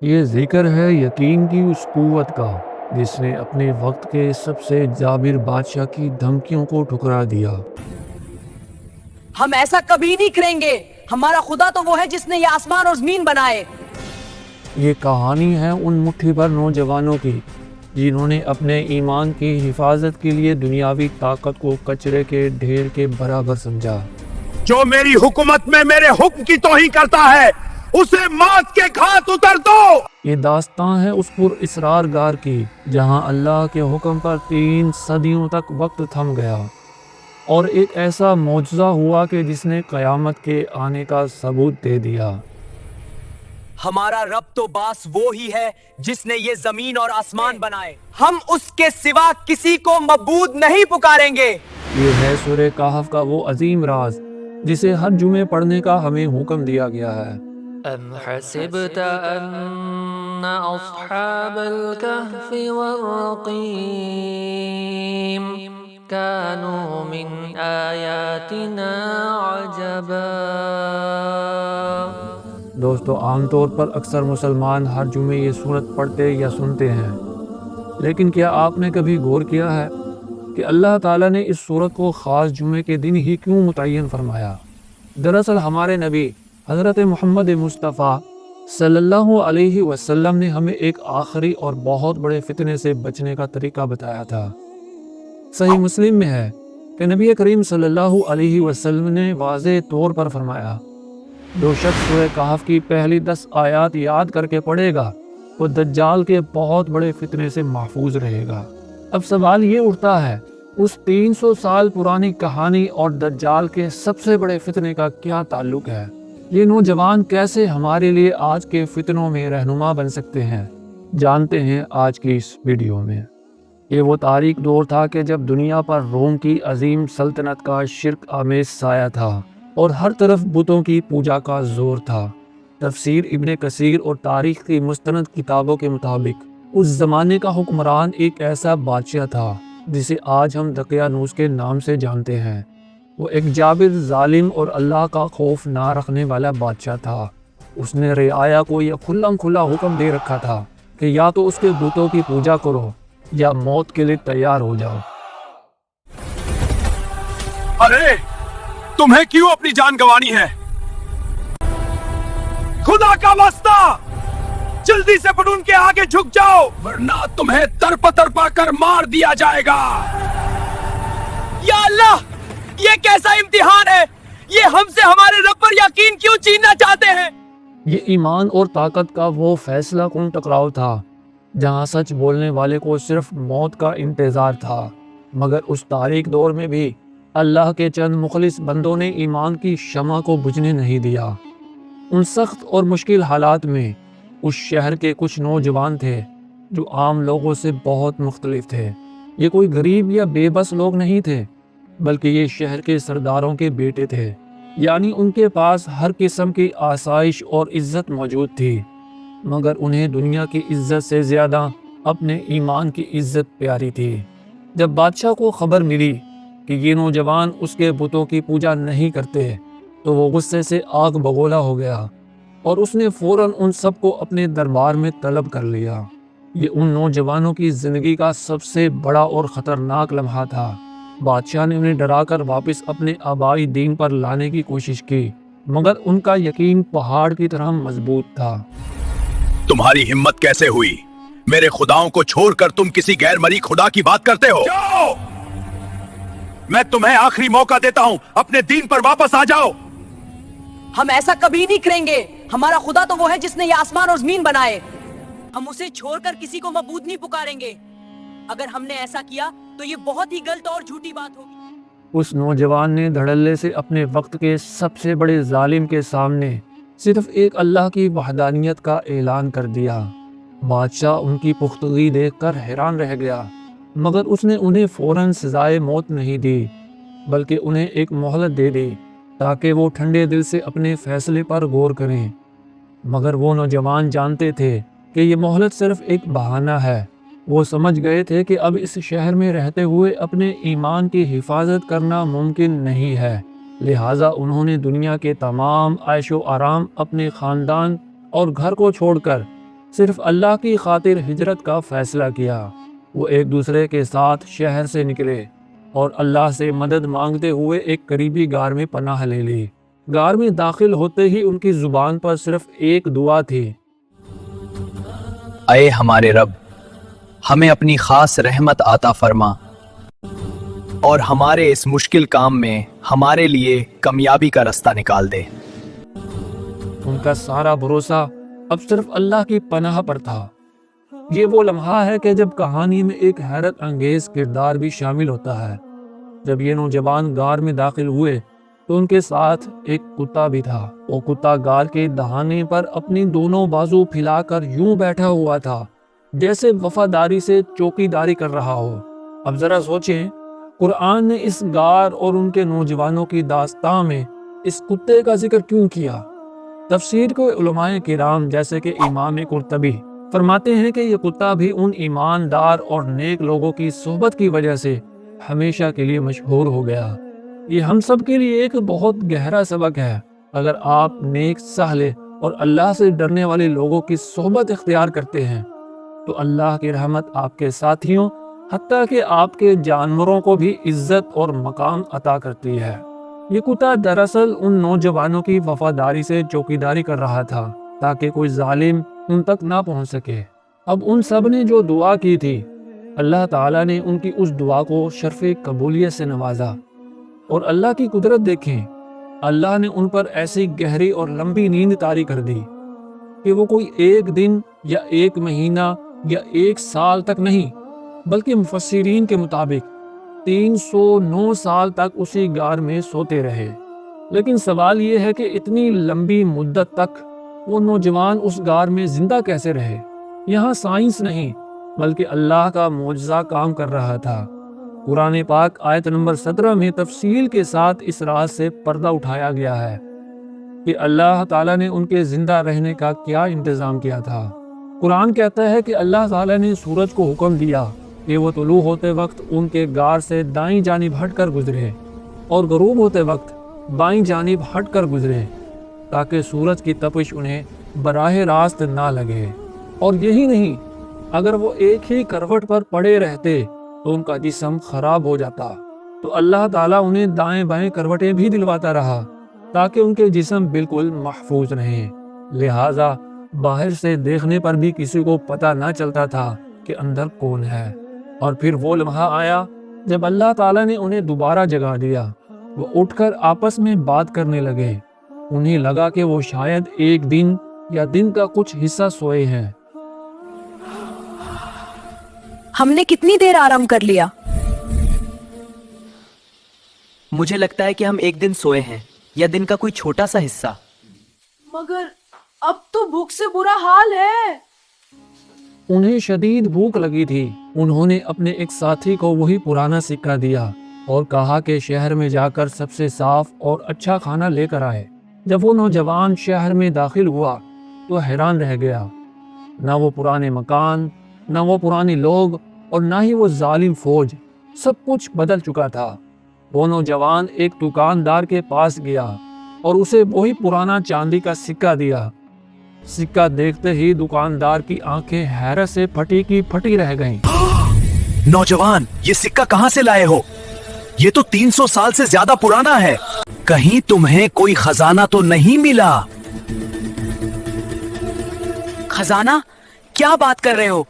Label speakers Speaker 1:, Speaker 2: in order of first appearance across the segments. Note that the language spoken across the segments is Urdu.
Speaker 1: یہ ذکر ہے یقین کی اس قوت کا جس نے اپنے وقت کے سب سے جابر بادشاہ کی دھمکیوں کو ٹھکرا دیا۔
Speaker 2: ہم ایسا کبھی نہیں کریں گے، ہمارا خدا تو وہ ہے جس نے یہ آسمان اور زمین بنائے۔
Speaker 1: یہ کہانی ہے ان مٹھی بھر نوجوانوں کی جنہوں نے اپنے ایمان کی حفاظت کے لیے دنیاوی طاقت کو کچرے کے ڈھیر کے برابر سمجھا۔
Speaker 3: جو میری حکومت میں میرے حکم کی توہین کرتا ہے اسے موت کے گھاٹ اتر دو۔
Speaker 1: یہ داستان ہے اس پر اسرار گار کی جہاں اللہ کے حکم پر 3 صدیوں تک وقت تھم گیا اور ایک ایسا معجزہ ہوا کہ جس نے قیامت کے آنے کا ثبوت دے دیا۔
Speaker 2: ہمارا رب تو باس وہ ہی ہے جس نے یہ زمین اور آسمان بنائے، ہم اس کے سوا کسی کو معبود نہیں پکاریں گے۔
Speaker 1: یہ ہے سورہ کہف کا وہ عظیم راز جسے ہر جمعے پڑھنے کا ہمیں حکم دیا گیا ہے۔
Speaker 4: ام حسبت ان اصحاب الكهف والرقيم كانوا من آیاتنا عجبا۔
Speaker 1: دوستو، عام طور پر اکثر مسلمان ہر جمعے یہ سورت پڑھتے یا سنتے ہیں، لیکن کیا آپ نے کبھی غور کیا ہے کہ اللہ تعالیٰ نے اس سورت کو خاص جمعے کے دن ہی کیوں متعین فرمایا؟ دراصل ہمارے نبی حضرت محمد مصطفیٰ صلی اللہ علیہ وسلم نے ہمیں ایک آخری اور بہت بڑے فتنے سے بچنے کا طریقہ بتایا تھا۔ صحیح مسلم میں ہے کہ نبی کریم صلی اللہ علیہ وسلم نے واضح طور پر فرمایا، جو شخص سورہ کہف کی پہلی 10 آیات یاد کر کے پڑھے گا وہ دجال کے بہت بڑے فتنے سے محفوظ رہے گا۔ اب سوال یہ اٹھتا ہے، اس 300 سال پرانی کہانی اور دجال کے سب سے بڑے فتنے کا کیا تعلق ہے؟ یہ نوجوان کیسے ہمارے لیے آج کے فتنوں میں رہنما بن سکتے ہیں؟ جانتے ہیں آج کی اس ویڈیو میں۔ یہ وہ تاریک دور تھا کہ جب دنیا پر روم کی عظیم سلطنت کا شرک آمیز سایہ تھا اور ہر طرف بتوں کی پوجا کا زور تھا۔ تفسیر ابن کثیر اور تاریخ کی مستند کتابوں کے مطابق اس زمانے کا حکمران ایک ایسا بادشاہ تھا جسے آج ہم دقیانوس کے نام سے جانتے ہیں۔ وہ ایک جابر، ظالم اور اللہ کا خوف نہ رکھنے والا بادشاہ تھا۔ اس نے رعایا کو یہ کھلا کھلا حکم دے رکھا تھا کہ یا تو اس کے بتوں کی پوجا کرو یا موت کے لیے تیار ہو جاؤ۔
Speaker 3: ارے تمہیں کیوں اپنی جان گنوانی ہے؟ خدا کا واسطہ جلدی سے ان کے آگے جھک جاؤ ورنہ تمہیں ترپا ترپا کر مار دیا جائے گا۔
Speaker 2: یا اللہ، یہ کیسا امتحان ہے؟ یہ ہم سے ہمارے رب پر یقین کیوں چھیننا چاہتے ہیں؟
Speaker 1: یہ ایمان اور طاقت کا وہ فیصلہ کن ٹکراؤ تھا جہاں سچ بولنے والے کو صرف موت کا انتظار تھا، مگر اس تاریک دور میں بھی اللہ کے چند مخلص بندوں نے ایمان کی شمع کو بجھنے نہیں دیا۔ ان سخت اور مشکل حالات میں اس شہر کے کچھ نوجوان تھے جو عام لوگوں سے بہت مختلف تھے۔ یہ کوئی غریب یا بے بس لوگ نہیں تھے، بلکہ یہ شہر کے سرداروں کے بیٹے تھے، یعنی ان کے پاس ہر قسم کی آسائش اور عزت موجود تھی، مگر انہیں دنیا کی عزت سے زیادہ اپنے ایمان کی عزت پیاری تھی۔ جب بادشاہ کو خبر ملی کہ یہ نوجوان اس کے بتوں کی پوجا نہیں کرتے تو وہ غصے سے آگ بگولا ہو گیا اور اس نے فوراً ان سب کو اپنے دربار میں طلب کر لیا۔ یہ ان نوجوانوں کی زندگی کا سب سے بڑا اور خطرناک لمحہ تھا۔ بادشاہ نے انہیں ڈرا کر واپس اپنے آبائی دین پر لانے کی کوشش کی، مگر ان کا یقین پہاڑ کی طرح مضبوط تھا۔
Speaker 3: تمہاری ہمت کیسے ہوئی؟ میرے خداؤں کو چھوڑ کر تم کسی غیر مری خدا کی بات کرتے ہو؟ جاؤ! میں تمہیں آخری موقع دیتا ہوں، اپنے دین پر واپس آ جاؤ۔
Speaker 2: ہم ایسا کبھی نہیں کریں گے، ہمارا خدا تو وہ ہے جس نے یہ آسمان اور زمین بنائے، ہم اسے چھوڑ کر کسی کو معبود نہیں پکاریں گے۔ اگر ہم نے ایسا کیا تو یہ بہت ہی غلط اور جھوٹی بات ہوگی۔
Speaker 1: اس نوجوان نے دھڑلے سے اپنے وقت کے سب سے بڑے ظالم کے سامنے صرف ایک اللہ کی وحدانیت کا اعلان کر دیا۔ بادشاہ ان کی پختگی دیکھ کر حیران رہ گیا، مگر اس نے انہیں فوراً سزائے موت نہیں دی، بلکہ انہیں ایک مہلت دے دی تاکہ وہ ٹھنڈے دل سے اپنے فیصلے پر غور کریں۔ مگر وہ نوجوان جانتے تھے کہ یہ مہلت صرف ایک بہانہ ہے۔ وہ سمجھ گئے تھے کہ اب اس شہر میں رہتے ہوئے اپنے ایمان کی حفاظت کرنا ممکن نہیں ہے، لہٰذا انہوں نے دنیا کے تمام عیش و آرام، اپنے خاندان اور گھر کو چھوڑ کر صرف اللہ کی خاطر ہجرت کا فیصلہ کیا۔ وہ ایک دوسرے کے ساتھ شہر سے نکلے اور اللہ سے مدد مانگتے ہوئے ایک قریبی غار میں پناہ لے لی۔ غار میں داخل ہوتے ہی ان کی زبان پر صرف ایک دعا تھی،
Speaker 5: اے ہمارے رب، ہمیں اپنی خاص رحمت عطا فرما اور ہمارے اس مشکل کام میں ہمارے لیے کامیابی کا رستہ نکال دے۔
Speaker 1: ان کا سارا بھروسہ اب صرف اللہ کی پناہ پر تھا۔ یہ وہ لمحہ ہے کہ جب کہانی میں ایک حیرت انگیز کردار بھی شامل ہوتا ہے۔ جب یہ نوجوان غار میں داخل ہوئے تو ان کے ساتھ ایک کتا بھی تھا۔ وہ کتا غار کے دہانے پر اپنی دونوں بازو پھیلا کر یوں بیٹھا ہوا تھا جیسے وفاداری سے چوکی داری کر رہا ہو۔ اب ذرا سوچیں، قرآن نے اس غار اور ان کے نوجوانوں کی داستان میں اس کتے کا ذکر کیوں کیا؟ تفسیر کو علماء کرام جیسے کہ امام قرطبی فرماتے ہیں کہ یہ کتا بھی ان ایماندار اور نیک لوگوں کی صحبت کی وجہ سے ہمیشہ کے لیے مشہور ہو گیا۔ یہ ہم سب کے لیے ایک بہت گہرا سبق ہے۔ اگر آپ نیک، سہلے اور اللہ سے ڈرنے والے لوگوں کی صحبت اختیار کرتے ہیں تو اللہ کی رحمت آپ کے ساتھیوں، حتیٰ کہ آپ کے جانوروں کو بھی عزت اور مقام عطا کرتی ہے۔ یہ کتا دراصل ان نوجوانوں کی وفاداری سے چوکیداری کر رہا تھا تاکہ کوئی ظالم ان تک نہ پہنچ سکے۔ اب ان سب نے جو دعا کی تھی، اللہ تعالیٰ نے ان کی اس دعا کو شرف قبولیت سے نوازا۔ اور اللہ کی قدرت دیکھیں، اللہ نے ان پر ایسی گہری اور لمبی نیند طاری کر دی کہ وہ کوئی ایک دن یا ایک مہینہ یا ایک سال تک نہیں، بلکہ مفسرین کے مطابق 309 سال تک اسی غار میں سوتے رہے۔ لیکن سوال یہ ہے کہ اتنی لمبی مدت تک وہ نوجوان اس غار میں زندہ کیسے رہے؟ یہاں سائنس نہیں بلکہ اللہ کا معجزہ کام کر رہا تھا۔ قرآن پاک آیت نمبر 17 میں تفصیل کے ساتھ اس راز سے پردہ اٹھایا گیا ہے کہ اللہ تعالیٰ نے ان کے زندہ رہنے کا کیا انتظام کیا تھا۔ قرآن کہتا ہے کہ اللہ تعالیٰ نے سورج کو حکم دیا کہ وہ طلوع ہوتے وقت ان کے غار سے دائیں جانب ہٹ کر گزرے اور غروب ہوتے وقت بائیں جانب ہٹ کر گزرے تاکہ سورج کی تپش انہیں براہ راست نہ لگے۔ اور یہی نہیں، اگر وہ ایک ہی کروٹ پر پڑے رہتے تو ان کا جسم خراب ہو جاتا، تو اللہ تعالیٰ انہیں دائیں بائیں کروٹیں بھی دلواتا رہا تاکہ ان کے جسم بالکل محفوظ رہیں۔ لہٰذا باہر سے دیکھنے پر بھی کسی کو پتہ نہ چلتا تھا کہ اندر کون ہے۔ اور پھر وہ لمحہ آیا جب اللہ تعالیٰ نے انہیں دوبارہ جگا دیا۔ وہ اٹھ کر آپس میں بات کرنے لگے۔ انہیں لگا کہ وہ شاید ایک دن یا دن کا کچھ حصہ سوئے ہیں۔
Speaker 2: ہم نے کتنی دیر آرام کر لیا؟
Speaker 5: مجھے لگتا ہے کہ ہم ایک دن سوئے ہیں یا دن کا کوئی چھوٹا سا حصہ۔
Speaker 6: مگر اب تو بھوک سے برا حال ہے۔
Speaker 1: انہیں شدید بھوک لگی تھی۔ انہوں نے اپنے ایک ساتھی کو وہی پرانا سکہ دیا اور کہا کہ شہر میں جا کر سب سے صاف اور اچھا کھانا لے کر آئے۔ جب وہ نوجوان شہر میں داخل ہوا تو حیران رہ گیا۔ نہ وہ پرانے مکان، نہ وہ پرانے لوگ اور نہ ہی وہ ظالم فوج، سب کچھ بدل چکا تھا۔ وہ نوجوان ایک دکاندار کے پاس گیا اور اسے وہی پرانا چاندی کا سکہ دیا۔ سکہ دیکھتے ہی دکاندار کی آنکھیں حیرت سے پھٹی کی پھٹی رہ گئیں۔
Speaker 3: نوجوان، یہ سکہ کہاں سے لائے ہو؟ یہ تو 300 سال سے زیادہ پرانا ہے۔ کہیں تمہیں کوئی خزانہ تو نہیں ملا؟
Speaker 2: خزانہ؟ کیا بات کر رہے ہو؟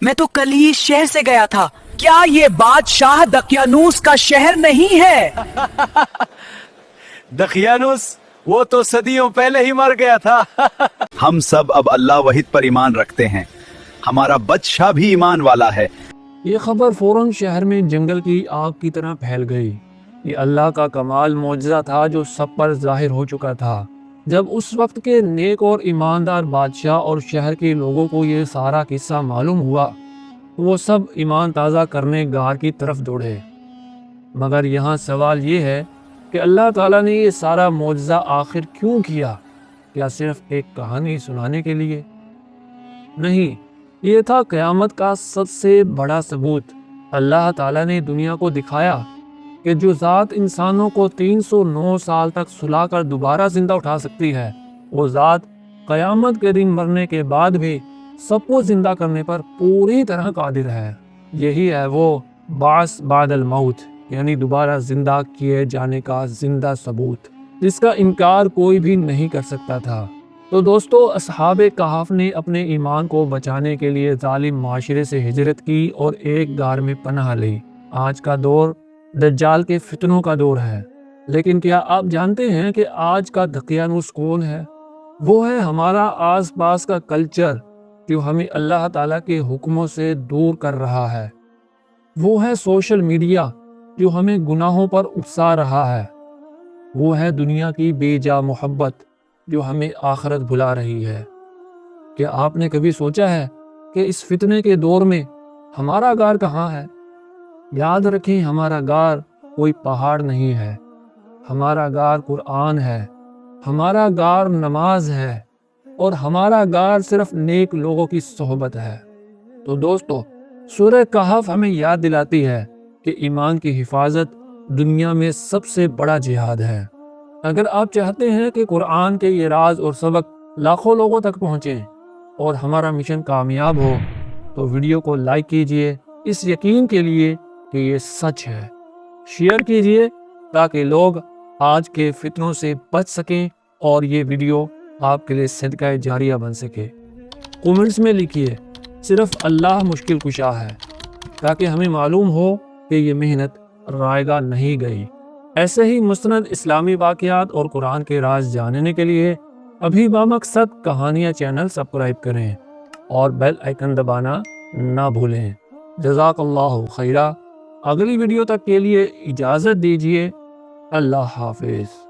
Speaker 2: میں تو کل ہی اس شہر سے گیا تھا۔ کیا یہ بادشاہ دقیانوس کا شہر نہیں ہے؟
Speaker 3: دقیانوس؟ وہ تو صدیوں پہلے ہی مر گیا تھا۔ ہم سب اب اللہ واحد پر ایمان رکھتے ہیں۔ ہمارا بادشاہ بھی ایمان والا ہے۔
Speaker 1: یہ خبر فوراً شہر میں جنگل کی آگ کی طرح پھیل گئی۔ یہ اللہ کا کمال معجزہ تھا جو سب پر ظاہر ہو چکا تھا۔ جب اس وقت کے نیک اور ایماندار بادشاہ اور شہر کے لوگوں کو یہ سارا قصہ معلوم ہوا، وہ سب ایمان تازہ کرنے غار کی طرف دوڑے۔ مگر یہاں سوال یہ ہے کہ اللہ تعالیٰ نے یہ سارا معجزہ آخر کیوں کیا؟ کیا صرف ایک کہانی سنانے کے لیے؟ نہیں، یہ تھا قیامت کا سب سے بڑا ثبوت۔ اللہ تعالیٰ نے دنیا کو دکھایا کہ جو ذات انسانوں کو 309 سال تک سلا کر دوبارہ زندہ اٹھا سکتی ہے، وہ ذات قیامت کے دن مرنے کے بعد بھی سب کو زندہ کرنے پر پوری طرح قادر ہے۔ یہی ہے وہ بعث بعد الموت، یعنی دوبارہ زندہ کیے جانے کا زندہ ثبوت، جس کا انکار کوئی بھی نہیں کر سکتا تھا۔ تو دوستو، اصحاب کہف نے اپنے ایمان کو بچانے کے لیے ظالم معاشرے سے ہجرت کی اور ایک غار میں پناہ لی۔ آج کا دور دجال کے فتنوں کا دور ہے، لیکن کیا آپ جانتے ہیں کہ آج کا دقیانوس کون ہے؟ وہ ہے ہمارا آس پاس کا کلچر جو ہمیں اللہ تعالیٰ کے حکموں سے دور کر رہا ہے۔ وہ ہے سوشل میڈیا جو ہمیں گناہوں پر اکسا رہا ہے۔ وہ ہے دنیا کی بے جا محبت جو ہمیں آخرت بھلا رہی ہے۔ کیا آپ نے کبھی سوچا ہے کہ اس فتنے کے دور میں ہمارا غار کہاں ہے؟ یاد رکھیں، ہمارا غار کوئی پہاڑ نہیں ہے، ہمارا غار قرآن ہے، ہمارا غار نماز ہے، اور ہمارا غار صرف نیک لوگوں کی صحبت ہے۔ تو دوستو، سورہ کہف ہمیں یاد دلاتی ہے کہ ایمان کی حفاظت دنیا میں سب سے بڑا جہاد ہے۔ اگر آپ چاہتے ہیں کہ قرآن کے یہ راز اور سبق لاکھوں لوگوں تک پہنچیں اور ہمارا مشن کامیاب ہو، تو ویڈیو کو لائک کیجئے اس یقین کے لیے کہ یہ سچ ہے، شیئر کیجئے تاکہ لوگ آج کے فتنوں سے بچ سکیں اور یہ ویڈیو آپ کے لیے صدقہ جاریہ بن سکے۔ کمنٹس میں لکھیے صرف اللہ مشکل کشا ہے، تاکہ ہمیں معلوم ہو کہ یہ محنت رائے گاہ نہیں گئی۔ ایسے ہی مستند اسلامی واقعات اور قرآن کے راز جاننے کے لیے ابھی بامقصد کہانیاں چینل سبسکرائب کریں اور بیل آئیکن دبانا نہ بھولیں۔ جزاک اللہ خیرہ۔ اگلی ویڈیو تک کے لیے اجازت دیجیے۔ اللہ حافظ۔